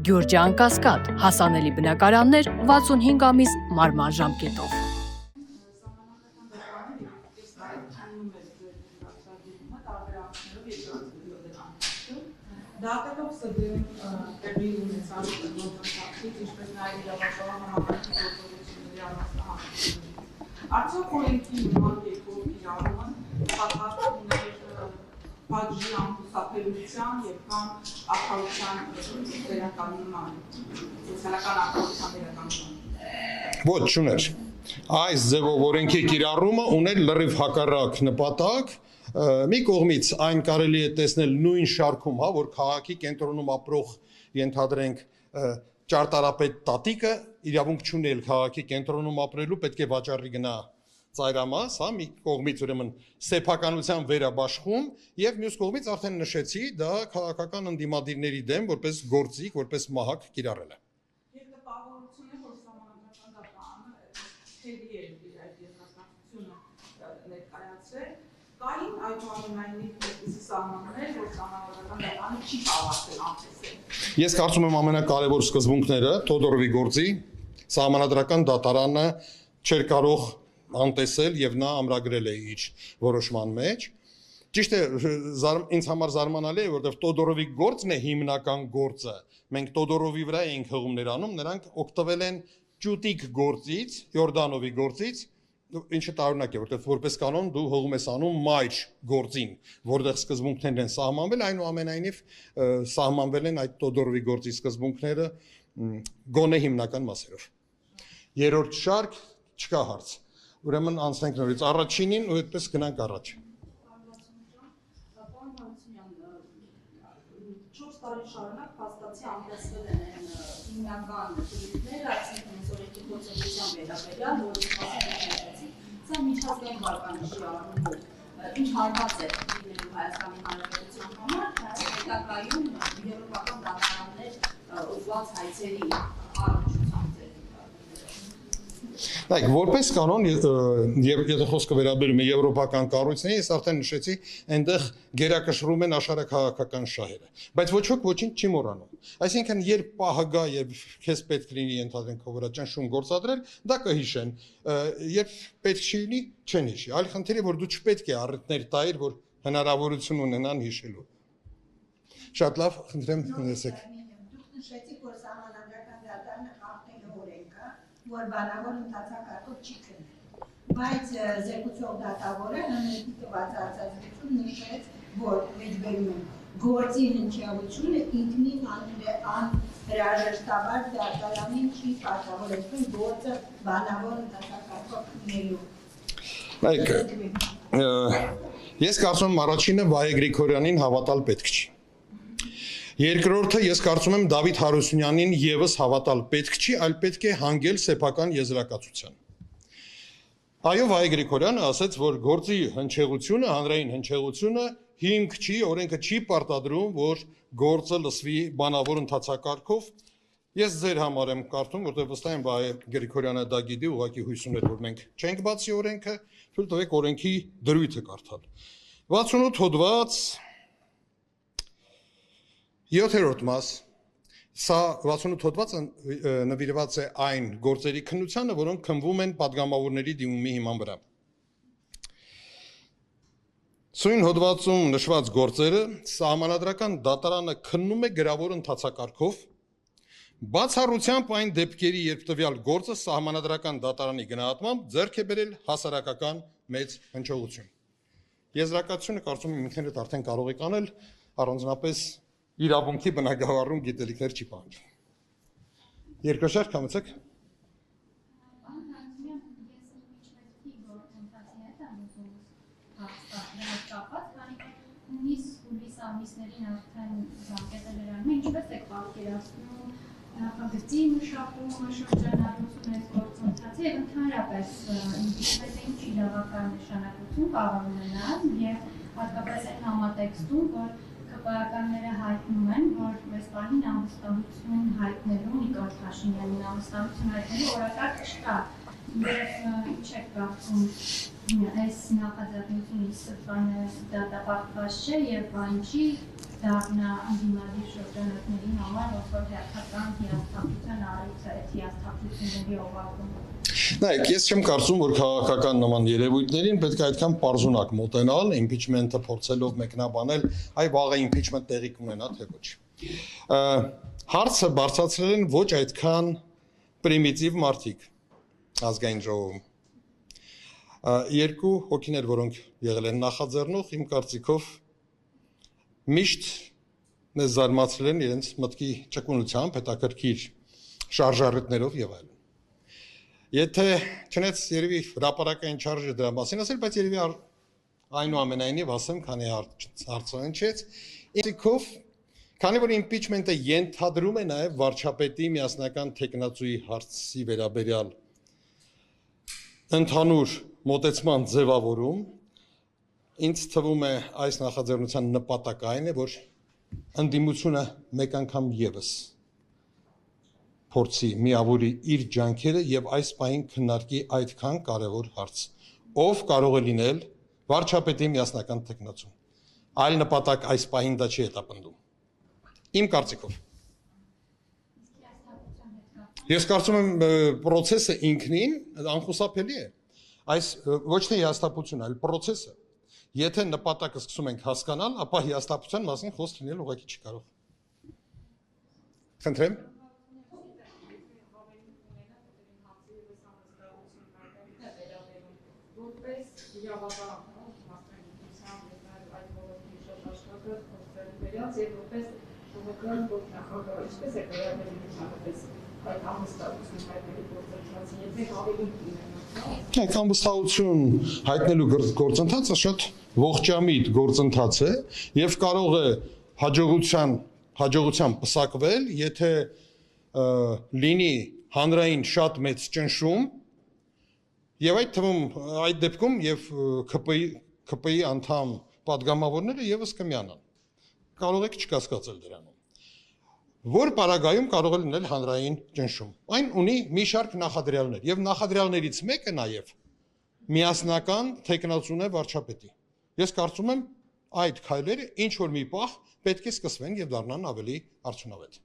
Գյուրջան Կասկադ, հասանելի բնակարաններ 65 ամիս մարման ժամկետով։ Դատելով սդրում տեղի ունեցած գործընթացից, ինչպես նաև իրավապահական համակարգի գործողությունների առանձնահատկություններից, արդյոք օրենքի նման կերպով կիրառումը պատրաստվում ուներ պատժի ամուսափելության և կամ ակտուալության վերականգնման, սոցիալական ակտուալության վերականգնման։ Ոչ, չուներ։ Այս ձևով օրենքի կիրառումը ուներ լրիվ հակառակ նպատակ, մի կողմից այն կարելի է տեսնել նույն շարքում, որ քաղաքի կենտրոնում ապրող ենթադրենք ճարտարապետ տատիկը իրավունք չունի քաղաքի կենտրոնում ապրելու, պետք է վաճառի գնա ծայրամաս, մի կողմից ուրեմն սեփականության վերաբաշխում եւ մյուս կողմից արդեն նշեցի, դա քաղաքական ընդդիմադիրների դեմ որպես գործիք, որպես մահակ կիրառել է։ Եվ տպավորություն է, որ սահմանադրական դատարանը թերի է այդ երկրաշարժությունը ներկայացրել, կային այնուամենայնիվ այդպիսի սահմաններ, որ սահմանադրական դատարանը չի կարողացել անտեսել։ Ես կարծում եմ ամենակարևոր սկզբունքները Թոդորովի գործի սահմանադրական դատարանը չէր կարող անտեսել եւ նա ամրագրել է իր որոշման մեջ։ Ճիշտ է, ինձ համար զարմանալի է, որովհետեւ Թոդորովի գործն է հիմնական գործը։ Մենք Թոդորովի վրա էինք հղումներ անում, նրանք օգտվել են ճուտիկ գործից, Յորդանովի գործից, ինչը տարօրինակ է, որովհետեւ որպես կանոն դու հղում ես անում մայր գործին, որտեղ սկզբունքներն են սահմանվել, այնուամենայնիվ սահմանվել են այդ Թոդորովի գործի սկզբունքները գոնե հիմնական մասերով։ Երրորդ շարք չկա հարց։ Ուրեմն անցնենք նորից առաջինին ու այդպես գնանք առաջ։ 4 տարի շարունակ փաստացի անտեսվել են հիմնական դրույթները, այսինքն օրենքի գործողության վերաբերյալ, որի մասին սա միջազգային վարկանիշի առումով ինչ հարված է լինելու Հայաստանի Հանրապետության համար, հետագայում եվրոպական դատարաններ ուղղված հայցերի առնչությամբ Like, որպես կանոն, եթե խոսքը վերաբերում է եվրոպական կառույցներին, ես արդեն նշեցի, այնտեղ գերակշռում են աշխարհաքաղաքական շահերը, բայց ոչ ոք ոչինչ չի մոռանում։ Այսինքն, երբ պահը գա եւ քեզ պետք լինի ընդհանրենք քո վրա ճնշում գործադրել, դա կհիշեն, երբ պետք չի լինի, չեն հիշի։ Այլ խնդիրը, որ դու չպետք է առիթներ տայր, որ հնարավորություն ունենան հիշելու։ Շատ լավ, խնդրեմ, ներեցեք։ Դուք նշեցիք, որ սահմանադրական դատարանը խախտել է օրենքը, որ բանավոր ընթացակարգով չի քննել, բայց զեկուցող դատավորը հնարքի տված արձագանքություն նշեց, որ մեջբերում են գործի հնչյավությունը ինքնին անհրաժեշտաբար դատարանին չի պարտավորեցնում գործը բանավոր ընթացակարգով քննելու։ Ես կարծում եմ առաջինը Վահե Գրիգորյանին հավատալ պետք չի։ Երկրորդը ես կարծում եմ Դավիթ Հարությունյանին եւս հավատալ պետք չի, այլ պետք է հանգել սեփական եզրակացության։ Այո, Վահե Գրիգորյանը ասաց, որ գործի հնչեղությունը, հանրային հնչեղությունը հիմք չի, օրենքը չի պարտադրում, որ գործը լսվի բանավոր ընթացակարգով։ Ես ձեր համար եմ կարդում, որտեղ վստահ եմ Վահե Գրիգորյանը դա գիտի, ուղղակի հույս ուներ, որ մենք չենք բացի օրենքը, թույլ տվեք օրենքի դրույթը կարդալ։ 68 հոդված 7-րդ մաս, սա 68 հոդվածը նվիրված է այն գործերի քննությանը, որոնք քննվում են պատգամավորների դիմումի հիման վրա։ Սույն հոդվածում նշված գործերը սահմանադրական դատարանը քննում է գրավոր ընթացակարգով, բացառությամբ այն դեպքերի, երբ տվյալ գործը սահմանադրական դատարանի գնահատմամբ ձեռք է բերել հասարակական մեծ հնչողություն։ Եզրակացությունը կարծում եմ ինքներդ արդեն կարող եք անել, առանձնապես իրավունքի բնագավառում գիտելիքներ չի պահանջում։ Երկրաշարժ համեցեք։ Հուլիս ամիսներին արդեն ժամկետը լրանում է, ինչպես եք պատկերացնում նախագծի մշակումը, շրջանառությունը այս գործընթացը եւ ընդհանրապես ինչ իրավական նշանակություն կարող ունենալ եւ հատկապես այն համատեքստում, որ քպայականները հայտնում են, որ այս պահին անվստահություն հայտնելու Նիկոլ Փաշինյանին անվստահություն հայտնելու օրակարգ չկա։ Եվ ինչ եք կարծում, այս նախաձեռնությունը իսկապես դատապարտված չէ եւ այնչի դառնա անդիմադիր շրջանակների համար, որ հերթական հիասթափության առիթ է, հիասթափությունների օղակում։ Նայեք, ես չեմ կարծում, որ քաղաքական նման երևույթներին պետք է այդքան պարզունակ մոտենալ, impeachment-ը փորձելով մեկնաբանել, այ վաղը impeachment տեղի կունենա, թե ոչ։ Հարցը բարձրացրել են ոչ այդքան պրիմիտիվ մարդիկ ազգային ժողովում։ Երկու հոգիներ, որոնք եղել են նախաձեռնող, իմ կարծիքով միշտ մեզ զարմացրել են իրենց մտքի ճկունությամբ, հետաքրքիր շարժառիթներով եւ այլն։ Եթե չնայած երևի հրապարակային չարժը դրա մասին ասել, բայց երևի այնուամենայնիվ ասեմ, քանի հարցը հնչեց, ինքնով, քանի որ impeachment-ը ենթադրում է նաև վարչապետի միասնական թեկնածուի հարցի վերաբերյալ ընդհանուր մոտեցման ձևավորում, ինձ թվում է այս նախաձեռնության նպատակը այն է, որ ընդդիմությունը մեկ անգամ ևս փորձի միավորի իր ջանքերը եւ այս պահին քննարկի այդքան կարեւոր հարց, ով կարող է լինել վարչապետի միասնական թեկնածու։ Այլ նպատակ այս պահին դա չի հետապնդում։ Իմ կարծիքով։ Ես կարծում եմ process-ը ինքնին անխուսափելի է։ Այս ոչ թե հիասթափություն, այլ process-ը։ Եթե նպատակը սկսում ենք հասկանալ, ապա հիասթափության մասին խոսք լինել ուղղակի չի կարող։ Խնդրեմ։ Անվստահություն հայտնելու գործընթացը շատ ողջամիտ գործընթաց է եւ կարող է հաջողությամբ պսակվել, եթե լինի հանրային շատ մեծ ճնշում եւ այդ թվում այդ դեպքում եւ ԿՊ-ի անդամ պատգամավորները եւս կմիանան։ Կարող եք չկասկածել դրանում։ Որ պարագայում կարող է լինել հանրային ճնշում։ Այն ունի մի շարք նախադրյալներ եւ նախադրյալներից մեկը նաեւ միասնական թեկնածուն է վարչապետի։ Ես կարծում եմ այդ քայլերը ինչ որ մի պահ պետք է սկսվեն եւ դառնան ավելի արդյունավետ։